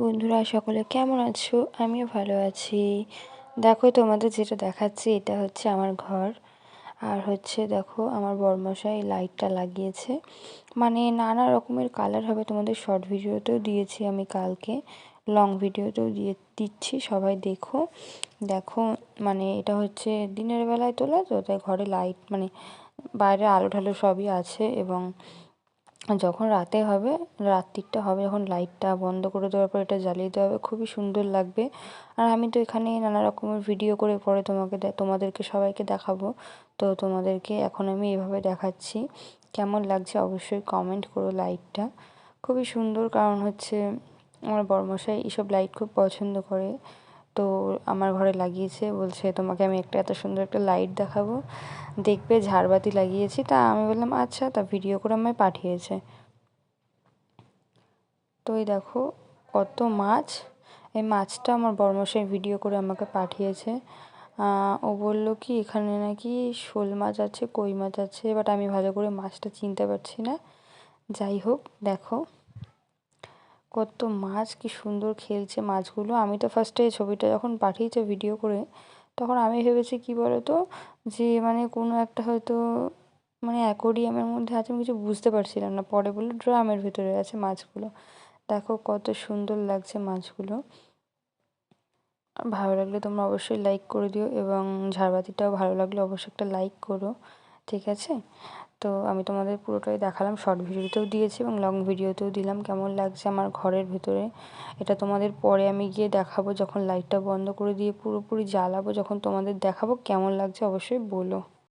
বন্ধুরা সকলে কেমন আছো? আমিও ভালো আছি। দেখো তোমাদের যেটা দেখাচ্ছি এটা হচ্ছে আমার ঘর। আর হচ্ছে দেখো আমার বরমশাই লাইটটা লাগিয়েছে, মানে নানা রকমের কালার হবে। তোমাদের শর্ট ভিডিওতেও দিয়েছি আমি কালকে, লং ভিডিওতেও দিচ্ছি, সবাই দেখো। দেখো মানে এটা হচ্ছে দিনের বেলায় তোলা তো, তাই ঘরে লাইট মানে বাইরে আলো ঠালো সবই আছে। এবং যখন রাতে হবে, রাত্রিরটা হবে, যখন লাইটটা বন্ধ করে দেওয়ার পর এটা জ্বালিয়ে দেওয়া হবে, খুবই সুন্দর লাগবে। আর আমি তো এখানে নানা রকমের ভিডিও করে পরে তোমাদেরকে সবাইকে দেখাবো। তো তোমাদেরকে এখন আমি এভাবে দেখাচ্ছি, কেমন লাগছে অবশ্যই কমেন্ট করো। লাইটটা খুবই সুন্দর, কারণ হচ্ছে আমার বরমশাই এইসব লাইট খুব পছন্দ করে। তো আমার ঘরে লাগিয়েছে, বলছে তোমাকে আমি এত সুন্দর একটা লাইট দেখাবো, দেখবে ঝাড়বাতি লাগিয়েছি। তা আমি বললাম আচ্ছা, তা ভিডিও করে আমায় পাঠিয়েছে। তো এই দেখো কত মাছ, এই মাছটা আমার বরমশাই ভিডিও করে আমাকে পাঠিয়েছে। ও বললো কি এখানে নাকি শোল মাছ আছে, কই মাছ আছে, বাট আমি ভালো করে মাছটা চিনতে পারছি না। যাই হোক, দেখো কত মাছ, কি সুন্দর খেলছে মাছগুলো। আমি তো ফার্স্টে ছবিটা যখন পাঠিয়েছে ভিডিও করে, তখন আমি ভেবেছি কি বলতো, যে মানে কোনো একটা হয়তো মানে অ্যাকোরিয়ামের মধ্যে আছে, আমি কিছু বুঝতে পারছিলাম না। পরে বললো ড্রামের ভেতরে আছে মাছগুলো। দেখো কত সুন্দর লাগছে মাছগুলো। ভালো লাগলে তোমরা অবশ্যই লাইক করে দিও, এবং ঝাড়বাতিটাও ভালো লাগলে অবশ্যই একটা লাইক করো, ঠিক আছে? তো আমি তোমাদের পুরোটাই দেখালাম, শর্ট ভিডিওতেও দিয়েছি এবং লং ভিডিওতেও দিলাম কেমন লাগছে আমার ঘরের ভেতরে। এটা তোমাদের পরে আমি গিয়ে দেখাবো, যখন লাইটটা বন্ধ করে দিয়ে পুরোপুরি জ্বালাবো, যখন তোমাদের দেখাবো কেমন লাগছে অবশ্যই বলো।